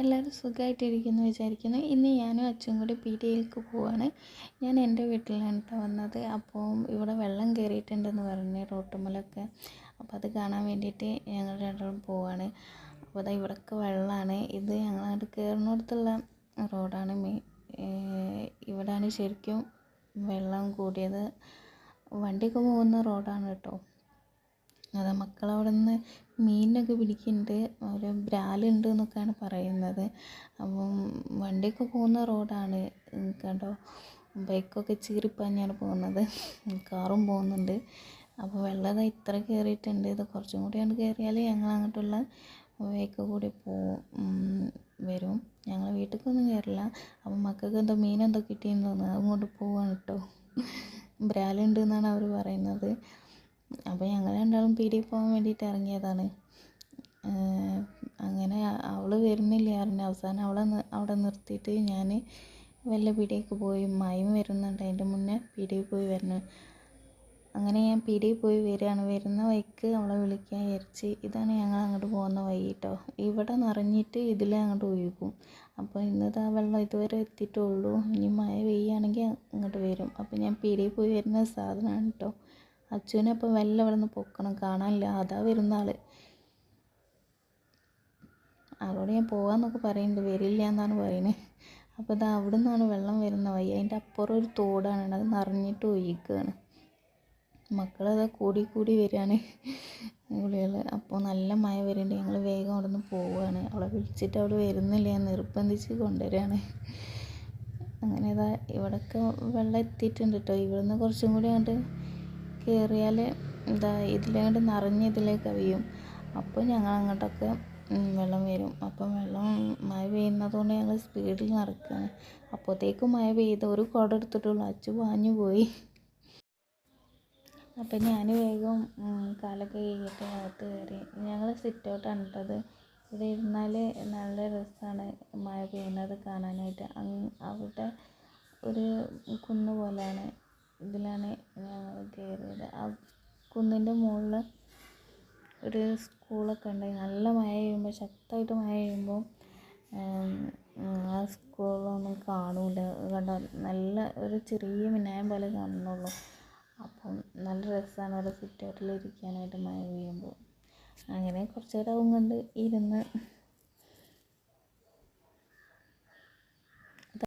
എല്ലാവരും സുഖമായിട്ടിരിക്കുന്നു വിചാരിക്കുന്നു. ഇന്ന് ഞാനും അച്ഛനും കൂടി പീടികയിലേക്ക് പോവാണ്. ഞാൻ എൻ്റെ വീട്ടിലാണ് കേട്ടോ വന്നത്. അപ്പോൾ ഇവിടെ വെള്ളം കയറിയിട്ടുണ്ടെന്ന് പറഞ്ഞ് റോട്ടുമ്മലൊക്കെ. അപ്പോൾ അത് കാണാൻ വേണ്ടിയിട്ട് ഞങ്ങൾ രണ്ടാളും പോവാണ്. അപ്പോൾ അതാ ഇവിടെയൊക്കെ വെള്ളമാണ്. ഇത് ഞങ്ങളങ്ങോട്ട് കയറുന്നിടത്തുള്ള റോഡാണ്. ഇവിടെയാണ് ശരിക്കും വെള്ളം കൂടിയത്. വണ്ടിയൊക്കെ പോകുന്ന റോഡാണ് കേട്ടോ. അതാ മക്കളവിടെ നിന്ന് മീനൊക്കെ പിടിക്കുന്നുണ്ട്. ഒരു ബ്രാലുണ്ട് എന്നൊക്കെയാണ് പറയുന്നത്. അപ്പം വണ്ടിയൊക്കെ പോകുന്ന റോഡാണ് കേട്ടോ. ബൈക്കൊക്കെ ചീറിപ്പാഞ്ഞാണ് പോകുന്നത്. കാറും പോകുന്നുണ്ട്. അപ്പോൾ വെള്ളം ഇത്ര കയറിയിട്ടുണ്ട്. ഇത് കുറച്ചും കൂടിയാണ് കയറിയാൽ ഞങ്ങൾ അങ്ങോട്ടുള്ള വഴിക്ക് കൂടി വരും. ഞങ്ങൾ വീട്ടിലേക്കൊന്നും കയറില്ല. അപ്പം മക്കൾക്ക് എന്തോ മീനെന്തോ കിട്ടിയെന്ന് തോന്നുന്നു. അതുകൊണ്ട് പോവാണ് കേട്ടോ. ബ്രാലുണ്ട് എന്നാണ് അവർ പറയുന്നത്. അപ്പോൾ ഞങ്ങൾ രണ്ടാളും പീടികയിൽ പോകാൻ വേണ്ടിയിട്ട് ഇറങ്ങിയതാണ്. അങ്ങനെ അവൾ വരുന്നില്ല പറഞ്ഞു. അവസാനം അവളെ അവിടെ നിർത്തിയിട്ട് ഞാൻ വല്ല പീടികയ്ക്ക് പോയി. മഴയും വരുന്നുണ്ട്. അതിൻ്റെ മുന്നേ പീടികയിൽ പോയി വരണം. അങ്ങനെ ഞാൻ പീടികയിൽ പോയി വരികയാണ്. വരുന്ന വഴിക്ക് അവളെ വിളിക്കാൻ വിചാരിച്ച്. ഇതാണ് ഞങ്ങൾ അങ്ങോട്ട് പോകുന്ന വഴി കേട്ടോ. ഇവിടെ നിറഞ്ഞിട്ട് ഇതിലേ അങ്ങോട്ട് ഒഴുകും. അപ്പോൾ ഇന്നത്തെ വെള്ളം ഇതുവരെ എത്തിയിട്ടുള്ളൂ. ഇനി മഴ പെയ്യുകയാണെങ്കിൽ അങ്ങോട്ട് വരും. അപ്പോൾ ഞാൻ പീടികയിൽ പോയി വരുന്ന സാധനമാണ് കേട്ടോ. അച്ഛനെ അപ്പോൾ വെള്ളം ഇവിടെ നിന്ന് പൊക്കണം, കാണാനില്ല. അതാ വരുന്ന ആൾ. അവളോട് ഞാൻ പോകാമെന്നൊക്കെ പറയുന്നുണ്ട്. വരില്ല എന്നാണ് പറയുന്നത്. അപ്പോൾ ഇതാ അവിടെ നിന്നാണ് വെള്ളം വരുന്ന വഴി. അതിൻ്റെ അപ്പുറം ഒരു തോടാണ്. അത് നിറഞ്ഞിട്ട് ഒഴുകുകയാണ്. മക്കളത് കൂടി വരികയാണ് കുളികൾ. അപ്പോൾ നല്ല മഴ വരുന്നുണ്ട്. ഞങ്ങൾ വേഗം അവിടെ നിന്ന് പോവുകയാണ്. അവളെ വിളിച്ചിട്ട് അവൾ വരുന്നില്ല. ഞാൻ നിർബന്ധിച്ച് കൊണ്ടുവരികയാണ്. അങ്ങനെ ഇതാ ഇവിടെയൊക്കെ വെള്ളം എത്തിയിട്ടുണ്ട് കേട്ടോ. ഇവിടുന്ന് കുറച്ചും കൂടി അങ്ങോട്ട് കയറിയാൽ എന്താ ഇതിലേണ്ട് നിറഞ്ഞ് ഇതിലേക്ക് കവിയും. അപ്പോൾ ഞങ്ങൾ അങ്ങോട്ടൊക്കെ വെള്ളം വരും. അപ്പം വെള്ളം മഴ പെയ്യുന്നതുകൊണ്ട് ഞങ്ങൾ സ്പീഡിൽ നടക്കുകയാണ്. അപ്പോഴത്തേക്കും മഴ പെയ്ത് ഒരു കുട എടുത്തിട്ടുള്ളൂ. അച്ഛൻ പാഞ്ഞു പോയി. അപ്പം ഞാൻ വേഗം കാലൊക്കെ കഴുകിയിട്ട് അകത്ത് കയറി. ഞങ്ങൾ സിറ്റ് ഔട്ടാണ് ഇട്ടത്. ഇവിടെ ഇരുന്നാൽ നല്ല രസമാണ് മഴ പെയ്യുന്നത് കാണാനായിട്ട്. അവിടെ ഒരു കുന്ന് പോലെയാണ്. ഇതിലാണ് ഞങ്ങൾ കയറിയത്. ആ കുന്നിൻ്റെ മുകളിൽ ഒരു സ്കൂളൊക്കെ ഉണ്ട്. നല്ല മഴ പെയ്യുമ്പോൾ, ശക്തമായിട്ട് മഴ പെയ്യുമ്പോൾ ആ സ്കൂളൊന്നും കാണൂല. കണ്ടോ, നല്ല ഒരു ചെറിയ മിന്നായം പോലെ കാണുന്നുള്ളൂ. അപ്പം നല്ല രസമാണ് അവിടെ സിറ്റ് ഔട്ടിൽ ഇരിക്കാനായിട്ട് മഴ പെയ്യുമ്പോൾ. അങ്ങനെ കുറച്ച് നേരം കണ്ട് ഇരുന്ന്